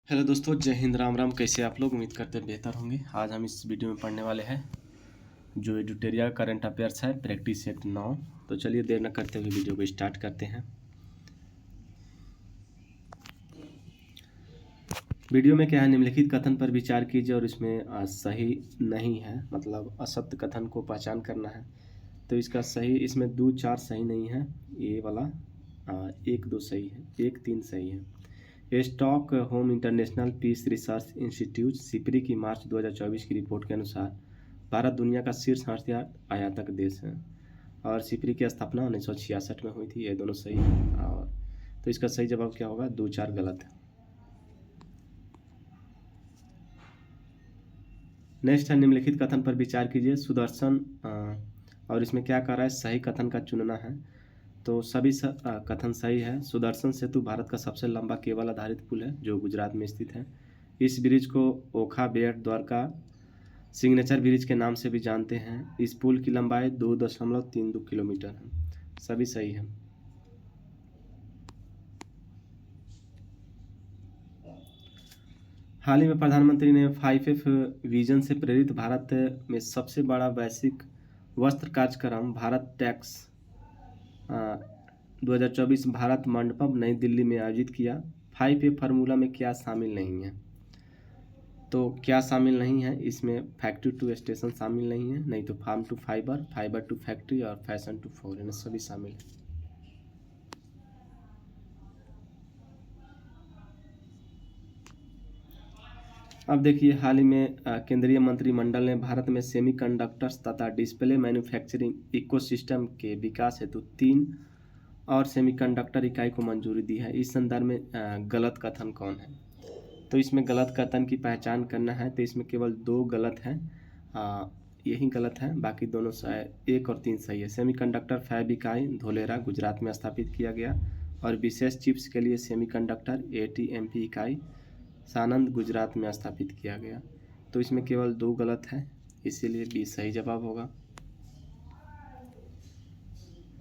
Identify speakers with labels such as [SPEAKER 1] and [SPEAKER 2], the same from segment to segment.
[SPEAKER 1] Hello दोस्तों, जय हिंद, राम राम। कैसे आप लोग? उम्मीद करते हैं बेहतर होंगे। आज हम इस वीडियो में पढ़ने वाले हैं जो एडिटोरियल करंट अफेयर्स है, प्रैक्टिस सेट 9। तो चलिए देर न करते हुए वीडियो को स्टार्ट करते हैं। वीडियो में क्या है, निम्नलिखित कथन पर विचार कीजिए और इसमें सही नहीं है, मतलब असत्य कथन को पहचान करना है। तो इसका सही, इसमें 2 4 सही नहीं है, ये वाला 1 2 सही है, 1 3 सही है। Stockholm international peace research institute SIPRI की मार्च 2024 की रिपोर्ट के अनुसार भारत दुनिया का शीर्ष हथियार आयातक देश है और सिपरी की स्थापना 1966 में हुई थी। ये दोनों सही है। और तो इसका सही जवाब क्या होगा? 2 4 गलत है। नेक्स्ट है, निम्नलिखित कथन पर विचार कीजिए। सुदर्शन और इसमें क्या कर रहा है, सही कथन का चुनना है। तो सभी कथन सही है। सुदर्शन सेतु भारत का सबसे लंबा केबल आधारित पुल है जो गुजरात में स्थित है। इस ब्रिज को ओखा बेट द्वारका सिग्नेचर ब्रिज के नाम से भी जानते हैं। इस पुल की लंबाई 2.32 किलोमीटर है। सभी सही है। हाल ही में प्रधानमंत्री ने 5F विजन से प्रेरित भारत में सबसे बड़ा वैश्विक वस्त्र कार्यक्रम भारत टैक्स 2024 भारत मंडपम नई दिल्ली में आयोजित किया। 5F फार्मूला में क्या शामिल नहीं है? तो क्या शामिल नहीं है इसमें? फैक्ट्री टू स्टेशन शामिल नहीं है, नहीं तो farm to fibre, fibre to factory और फैशन टू फॉरेन, सभी शामिल है। अब देखिए, हाल ही में केंद्रीय मंत्रिमंडल ने भारत में सेमीकंडक्टर्स तथा डिस्प्ले मैन्युफैक्चरिंग इकोसिस्टम के विकास हेतु 3 और सेमीकंडक्टर इकाई को मंजूरी दी है। इस संदर्भ में गलत कथन कौन है? तो इसमें गलत कथन की पहचान करना है। तो इसमें केवल 2 गलत हैं, यही गलत है, बाकी दोनों 1 और 3 सही है। सेमीकंडक्टर फैब इकाई धोलेरा गुजरात में स्थापित किया गया और विशेष चिप्स के लिए सेमीकंडक्टर ATMP इकाई सानंद गुजरात में स्थापित किया गया। तो इसमें केवल 2 गलत है, इसीलिए B सही जवाब होगा।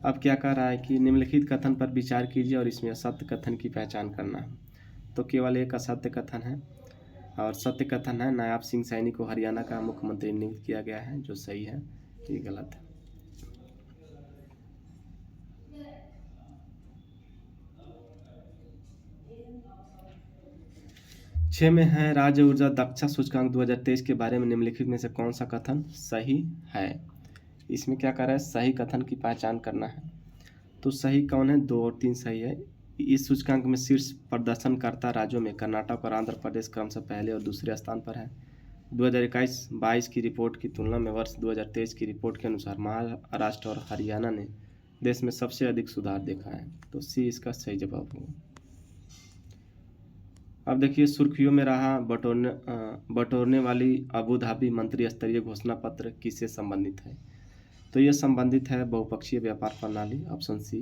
[SPEAKER 1] अब क्या कह रहा है कि निम्नलिखित कथन पर विचार कीजिए और इसमें असत्य कथन की पहचान करना है। तो केवल एक असत्य कथन है और सत्य कथन है, नायाब सिंह सैनी को हरियाणा का मुख्यमंत्री नियुक्त किया गया है, जो सही है। ये गलत है। छः में है, राज्य ऊर्जा दक्षता सूचकांक 2023 के बारे में निम्नलिखित में से कौन सा कथन सही है? इसमें क्या कर रहा है, सही कथन की पहचान करना है। तो सही कौन है? 2 और 3 सही है। इस सूचकांक में शीर्ष प्रदर्शनकर्ता राज्यों में कर्नाटक और आंध्र प्रदेश क्रमशः पहले और दूसरे स्थान पर है। 2021-22 की रिपोर्ट की तुलना में वर्ष 2023 की रिपोर्ट के अनुसार महाराष्ट्र और हरियाणा ने देश में सबसे अधिक सुधार देखा है। तो सी इसका सही जवाब होगा। अब देखिए, सुर्खियों में रहा बटोरने वाली अबू धाबी मंत्री स्तरीय घोषणा पत्र किससे संबंधित है? तो यह संबंधित है बहुपक्षीय व्यापार प्रणाली, ऑप्शन सी।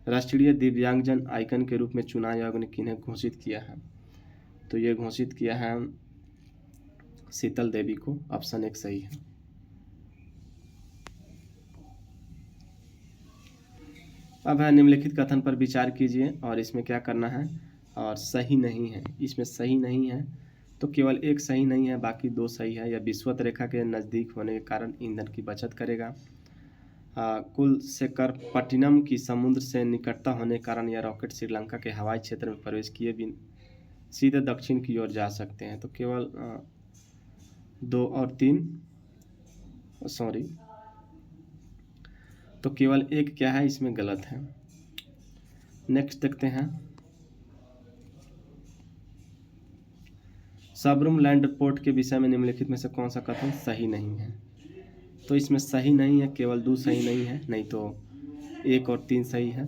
[SPEAKER 1] राष्ट्रीय दिव्यांगजन आइकन के रूप में चुनाव आयोग ने किन्हें घोषित किया है? तो ये घोषित किया है शीतल देवी को, ऑप्शन 1 सही है। अब है, निम्नलिखित कथन पर विचार कीजिए और इसमें क्या करना है, और सही नहीं है। इसमें सही नहीं है, तो केवल 1 सही नहीं है, बाकी 2 सही है। यह विषुवत रेखा के नज़दीक होने के कारण ईंधन की बचत करेगा। कुलशेखरपट्टिनम की समुद्र से निकटता होने के कारण यह रॉकेट श्रीलंका के हवाई क्षेत्र में प्रवेश किए बिन सीधे दक्षिण की ओर जा सकते हैं। तो केवल 2 और 3 सॉरी, तो केवल 1 क्या है, इसमें गलत है। नेक्स्ट देखते हैं, सबरूम लैंड पोर्ट के विषय में निम्नलिखित में से कौन सा कथन सही नहीं है? तो इसमें सही नहीं है, केवल 2 सही नहीं है, नहीं तो 1 और 3 सही है।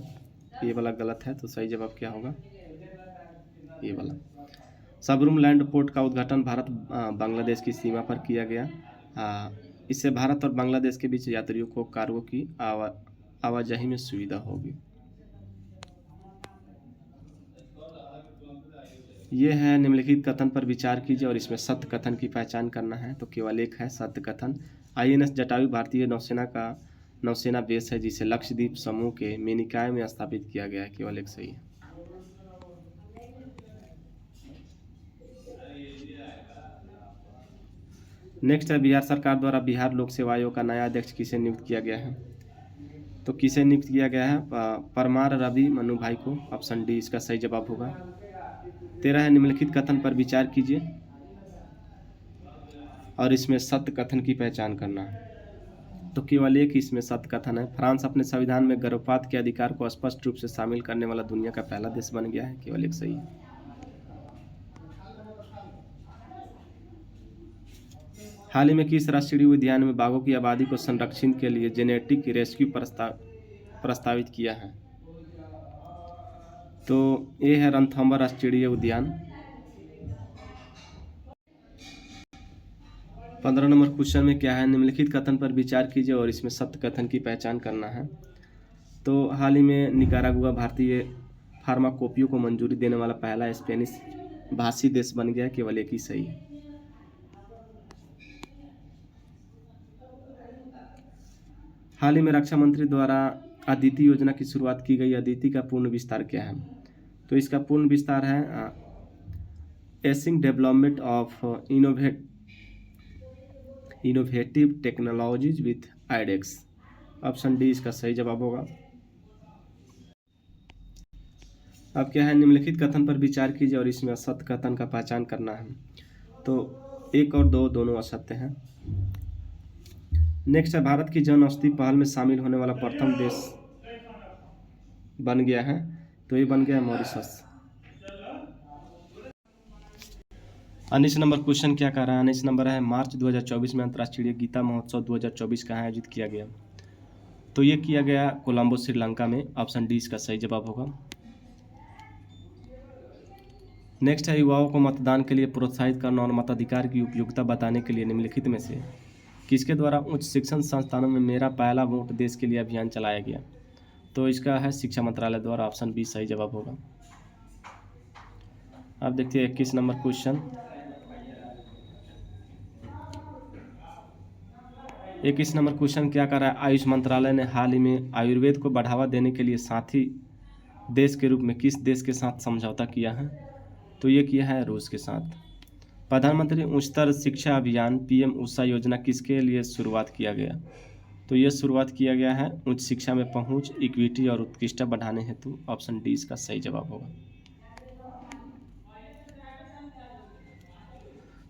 [SPEAKER 1] ये वाला गलत है, तो सही जवाब क्या होगा? ये वाला। सबरूम लैंड पोर्ट का उद्घाटन भारत बांग्लादेश की सीमा पर किया गया। इससे भारत और बांग्लादेश के बीच यात्रियों को कार्गो की आवाजाही में सुविधा होगी। ये है, निम्नलिखित कथन पर विचार कीजिए और इसमें सत्य कथन की पहचान करना है। तो केवल 1 है सत्य कथन। INS जटायु भारतीय नौसेना का नौसेना बेस है जिसे लक्षद्वीप समूह के मेनिकाय में स्थापित किया गया है। केवल 1 सही है। नेक्स्ट है बिहार सरकार द्वारा बिहार लोक सेवा आयोग का नया अध्यक्ष किसे नियुक्त किया गया है? तो किसे नियुक्त किया गया है? परमार रवि मनु भाई को। ऑप्शन डी इसका सही जवाब होगा। 13 है निम्नलिखित कथन पर विचार कीजिए और इसमें सत्य कथन की पहचान करना है। तो केवल एक इसमें सत्य कथन है। फ्रांस अपने संविधान में गर्भपात के अधिकार को स्पष्ट रूप से शामिल करने वाला दुनिया का पहला देश बन गया है। केवल एक सही है। हाल ही में किस राष्ट्रीय उद्यान में बाघों की आबादी को संरक्षण के लिए जेनेटिक रेस्क्यू प्रस्तावित किया है? तो ये है रणथंभौर राष्ट्रीय उद्यान। 15 नंबर क्वेश्चन में क्या है? निम्नलिखित कथन पर विचार कीजिए और इसमें सत्य कथन की पहचान करना है। तो हाल ही में निकारागुआ भारतीय फार्माकोपियो को मंजूरी देने वाला पहला स्पेनिश भाषी देश बन गया। केवल एक ही सही है। हाल ही में रक्षा मंत्री द्वारा अदिति योजना की शुरुआत की गई। अदिति का पूर्ण विस्तार क्या है? तो इसका पूर्ण विस्तार है acing development of innovative technologies with iDEX. Option D इसका सही जवाब होगा। अब क्या है? निम्नलिखित कथन पर विचार कीजिए और इसमें असत्य कथन का पहचान करना है। तो 1 और 2 दोनों असत्य हैं। नेक्स्ट है भारत की जन औषधि पहल में शामिल होने वाला प्रथम देश बन गया है। तो ये बन गया है मॉरिशस। 19 नंबर क्वेश्चन क्या कह रहा है? 19 नंबर है मार्च 2024 में अंतर्राष्ट्रीय गीता महोत्सव 2024 कहाँ आयोजित किया गया? तो ये किया गया कोलंबो श्रीलंका में। ऑप्शन डी इसका सही जवाब होगा। नेक्स्ट है युवाओं को मतदान के लिए प्रोत्साहित करना और मताधिकार की उपयोगिता बताने के लिए निम्नलिखित में से किसके द्वारा उच्च शिक्षण संस्थानों में मेरा पहला वोट देश के लिए अभियान चलाया गया? तो इसका है शिक्षा मंत्रालय द्वारा। ऑप्शन बी सही जवाब होगा। अब देखते हैं 21 नंबर क्वेश्चन। 21 नंबर क्वेश्चन क्या कर रहा है? आयुष मंत्रालय ने हाल ही में आयुर्वेद को बढ़ावा देने के लिए साथी देश के रूप में किस देश के साथ समझौता किया है? तो ये किया है रूस के साथ। प्रधानमंत्री उच्चतर शिक्षा अभियान पीएम उषा योजना किसके लिए शुरुआत किया गया? तो ये शुरुआत किया गया है उच्च शिक्षा में पहुंच, इक्विटी और उत्कृष्टता बढ़ाने हेतु। ऑप्शन डी इसका सही जवाब होगा।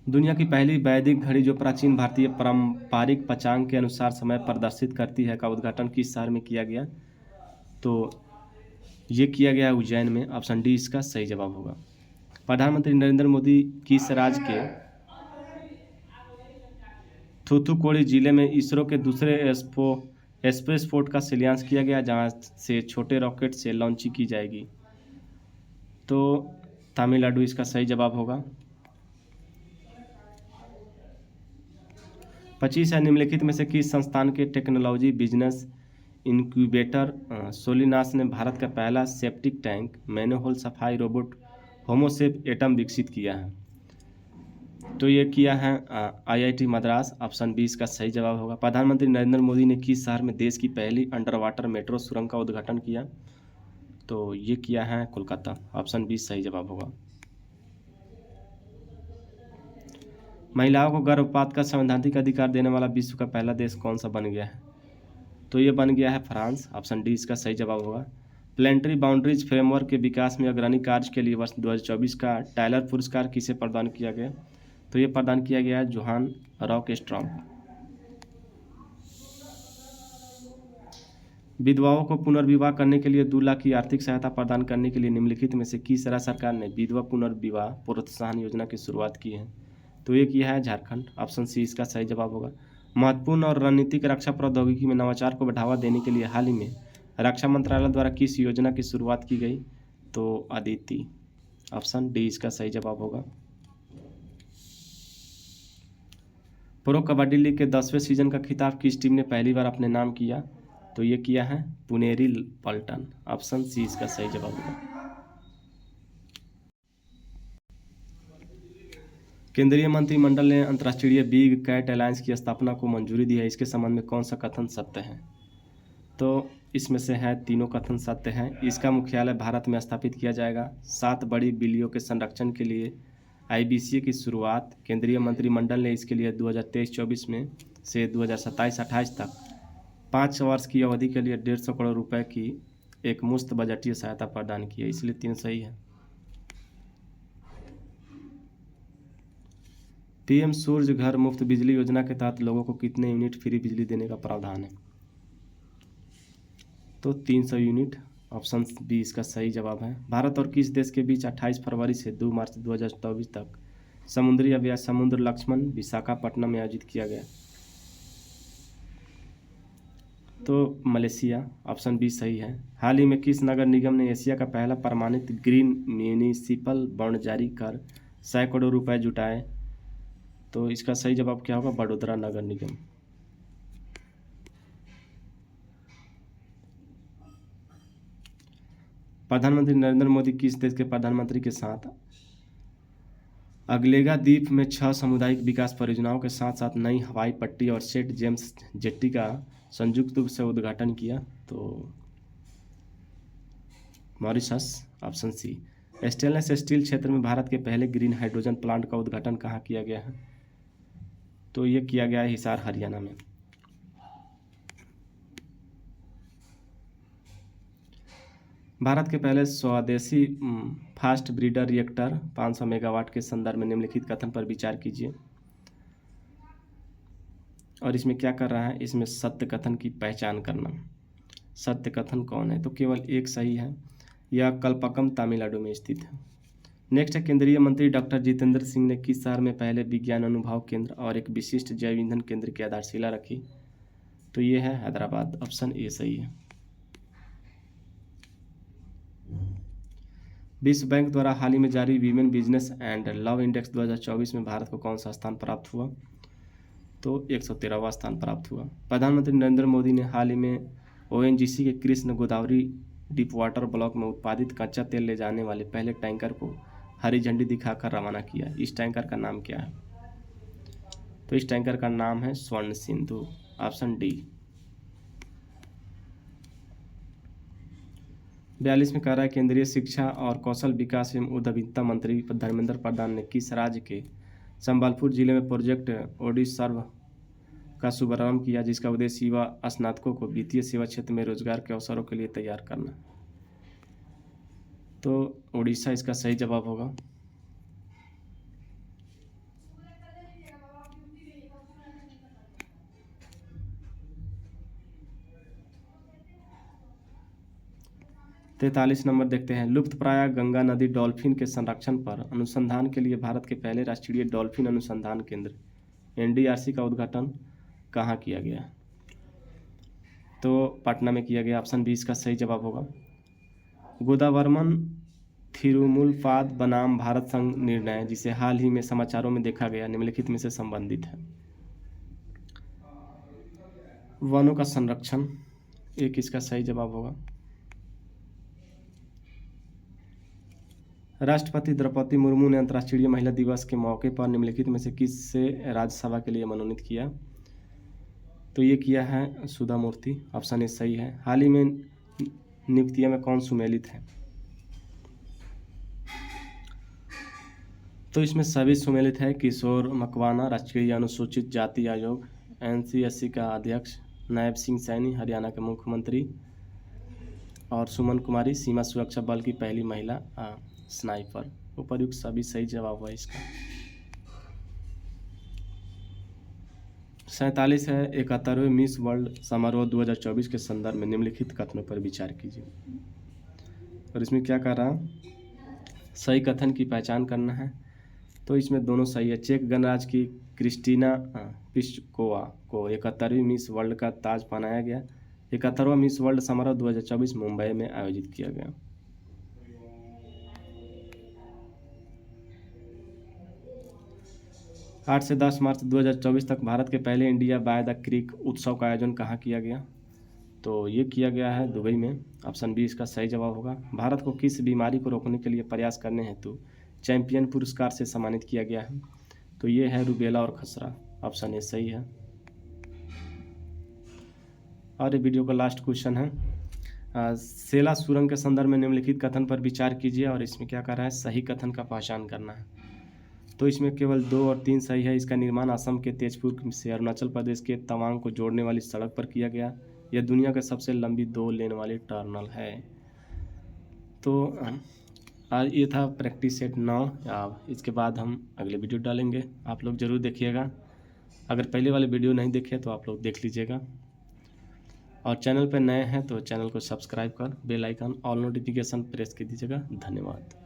[SPEAKER 1] दुनिया की पहली वैदिक घड़ी जो प्राचीन भारतीय पारंपरिक पंचांग के अनुसार समय प्रदर्शित करती है का उद्घाटन किस शहर में किया गया? तो ये किया गया उज्जैन में। ऑप्शन डी इसका सही जवाब होगा। प्रधानमंत्री नरेंद्र मोदी किस राज्य के थूथुकुडी जिले में इसरो के दूसरे स्पेस पोर्ट का शिलान्यास किया गया जहां से छोटे रॉकेट से लॉन्चिंग की जाएगी? तो तमिलनाडु इसका सही जवाब होगा। 25 है निम्नलिखित में से किस संस्थान के टेक्नोलॉजी बिजनेस इनक्यूबेटर सोलिनास ने भारत का पहला सेप्टिक टैंक मैनहोल सफाई रोबोट होमोसेफ एटम विकसित किया है? तो ये किया है आईआईटी मद्रास। ऑप्शन बी इसका सही जवाब होगा। प्रधानमंत्री नरेंद्र मोदी ने किस शहर में देश की पहली अंडर वाटर मेट्रो सुरंग का उद्घाटन किया? तो ये किया है कोलकाता। ऑप्शन बी सही जवाब होगा। महिलाओं को गर्भपात का संवैधानिक अधिकार देने वाला विश्व का पहला देश कौन सा बन गया है? तो ये बन गया है फ्रांस। ऑप्शन डी इसका सही जवाब होगा। प्लेनेटरी बाउंड्रीज फ्रेमवर्क के विकास में अग्रणी कार्य के लिए वर्ष 2024 का टाइलर पुरस्कार किसे प्रदान किया गया? तो ये प्रदान किया गया है जोहान रॉकस्ट्रॉम। विधवाओं को पुनर्विवाह करने के लिए 2 लाख की आर्थिक सहायता प्रदान करने के लिए निम्नलिखित में से किस राज्य सरकार ने विधवा पुनर्विवाह प्रोत्साहन योजना की शुरुआत की है? तो ये किया है झारखंड। ऑप्शन सी इसका सही जवाब होगा। महत्वपूर्ण और रणनीतिक रक्षा प्रौद्योगिकी में नवाचार को बढ़ावा देने के लिए हाल ही में रक्षा मंत्रालय द्वारा किस योजना की शुरुआत की गई? तो अदिति। ऑप्शन डी इसका सही जवाब होगा। प्रो कबड्डी लीग के 10वें सीजन का खिताब किस टीम ने पहली बार अपने नाम किया? तो ये किया है पुनेरी पल्टन। ऑप्शन सी इसका सही जवाब होगा। केंद्रीय मंत्रिमंडल ने अंतर्राष्ट्रीय बिग कैट अलायंस की स्थापना को मंजूरी दी है। इसके संबंध में कौन सा कथन सत्य है? तो इसमें से है तीनों कथन सत्य हैं। इसका मुख्यालय भारत में स्थापित किया जाएगा। 7 बड़ी बिल्लियों के संरक्षण के लिए IBCA की शुरुआत केंद्रीय मंत्रिमंडल ने इसके लिए 2023-24 में से 2027-28 तक 5 वर्ष की अवधि के लिए 150 करोड़ रुपए की एक मुफ्त बजटीय सहायता प्रदान की है, इसलिए 3 सही है। PM सूर्य घर मुफ्त बिजली योजना के तहत लोगों को कितने यूनिट फ्री बिजली देने का प्रावधान है? तो 300 यूनिट, ऑप्शन बी इसका सही जवाब है। भारत और किस देश के बीच 28 फरवरी से 2 मार्च 2024 तक समुद्री अभ्यास समुद्र लक्ष्मण विशाखापट्टनम में आयोजित किया गया? तो मलेशिया, ऑप्शन बी सही है। हाल ही में किस नगर निगम ने एशिया का पहला प्रमाणित ग्रीन म्यूनिसिपल बॉन्ड जारी कर 100 करोड़ रुपए जुटाए? तो इसका सही जवाब क्या होगा? वडोदरा नगर निगम। प्रधानमंत्री नरेंद्र मोदी किस देश के प्रधानमंत्री के साथ अगलेगा द्वीप में 6 सामुदायिक विकास परियोजनाओं के साथ साथ नई हवाई पट्टी और सेंट जेम्स जेट्टी का संयुक्त रूप से उद्घाटन किया? तो Mauritius, option C. Stainless steel क्षेत्र में भारत के पहले ग्रीन हाइड्रोजन प्लांट का उद्घाटन कहाँ किया गया है? तो ये किया गया है हिसार, हरियाणा में। भारत के पहले स्वदेशी फास्ट ब्रीडर रिएक्टर 500 मेगावाट के संदर्भ में निम्नलिखित कथन पर विचार कीजिए। और इसमें क्या कर रहा है? इसमें सत्य कथन की पहचान करना। सत्य कथन कौन है? तो केवल एक सही है। यह कल्पकम तमिलनाडु में स्थित है। नेक्स्ट है, केंद्रीय मंत्री डॉक्टर जितेंद्र सिंह ने किस शहर में पहले विज्ञान अनुभाग केंद्र और एक विशिष्ट जैव ईंधन केंद्र की आधारशिला रखी? तो ये है हैदराबाद, ऑप्शन ए सही है। विश्व बैंक द्वारा हाल ही में जारी women business and love index 2024 में भारत को कौन सा स्थान प्राप्त हुआ? तो 113वां स्थान प्राप्त हुआ। प्रधानमंत्री नरेंद्र मोदी ने हाल ही में ONGC के Krishna Godavari deep water block में उत्पादित कच्चा तेल ले जाने वाले पहले टैंकर को हरी झंडी दिखाकर रवाना किया। इस टैंकर का नाम क्या है? तो इस टैंकर का नाम है स्वर्ण सिंधु, ऑप्शन डी। 42 में कह रहा है, केंद्रीय शिक्षा और कौशल विकास एवं उद्यमिता मंत्री धर्मेंद्र प्रधान ने किस राज्य के संबलपुर जिले में प्रोजेक्ट ओडिसर्व का शुभारंभ किया, जिसका उद्देश्य युवा स्नातकों को वित्तीय सेवा क्षेत्र में रोजगार के अवसरों के लिए तैयार करना? तो उड़ीसा इसका सही जवाब होगा। तैंतालीस नंबर देखते हैं, लुप्तप्राय गंगा नदी डॉल्फिन के संरक्षण पर अनुसंधान के लिए भारत के पहले राष्ट्रीय डॉल्फिन अनुसंधान केंद्र NDRC का उद्घाटन कहाँ किया गया? तो पटना में किया गया, ऑप्शन बी इसका सही जवाब होगा। गोदावरमन थिरुमुलपाद बनाम भारत संघ निर्णय, जिसे हाल ही में समाचारों में देखा गया, निम्नलिखित में से संबंधित है? वनों का संरक्षण, एक इसका सही जवाब होगा। राष्ट्रपति द्रौपदी मुर्मू ने अंतर्राष्ट्रीय महिला दिवस के मौके पर निम्नलिखित में से किससे राज्यसभा के लिए मनोनीत किया? तो ये किया है सुधा मूर्ति, ऑप्शन ए सही है। हाल ही में नियुक्तियों में कौन सुमेलित है? तो इसमें सभी सुमेलित है। किशोर मकवाना, राष्ट्रीय अनुसूचित जाति आयोग NCSC का अध्यक्ष, नायब सिंह सैनी, हरियाणा के मुख्यमंत्री, और सुमन कुमारी, सीमा सुरक्षा बल की पहली महिला स्नाइपर। उपर्युक्त सभी सही जवाब हुआ इसका। 47 है, 71वें मिस वर्ल्ड समारोह 2024 के संदर्भ में निम्नलिखित कथनों पर विचार कीजिए। और इसमें क्या कर रहा, सही कथन की पहचान करना है। तो इसमें दोनों सही है। चेक गणराज्य की क्रिस्टीना पिस्कोवा को 71वीं मिस वर्ल्ड का ताज पहनाया गया। 71वां मिस वर्ल्ड समारोह 2024 मुंबई में आयोजित किया गया। आठ से 10 मार्च 2024 तक भारत के पहले इंडिया बाय द क्रीक उत्सव का आयोजन कहाँ किया गया? तो ये किया गया है दुबई में, ऑप्शन बी इसका सही जवाब होगा। भारत को किस बीमारी को रोकने के लिए प्रयास करने हेतु चैंपियन पुरस्कार से सम्मानित किया गया है? तो ये है रूबेला और खसरा, ऑप्शन ए सही है। और ये वीडियो का लास्ट क्वेश्चन है, सेला सुरंग के संदर्भ में निम्नलिखित कथन पर विचार कीजिए। और इसमें क्या कर रहा है, सही कथन का पहचान करना है। तो इसमें केवल 2 और 3 सही है। इसका निर्माण असम के तेजपुर से अरुणाचल प्रदेश के तवांग को जोड़ने वाली सड़क पर किया गया। यह दुनिया का सबसे लंबी 2 लेन वाली टनल है। तो आज ये था प्रैक्टिस सेट 9। इसके बाद हम अगले वीडियो डालेंगे, आप लोग ज़रूर देखिएगा। अगर पहले वाले वीडियो नहीं देखे तो आप लोग देख लीजिएगा, और चैनल पर नए हैं तो चैनल को सब्सक्राइब कर bell icon all notification press कर दीजिएगा। धन्यवाद।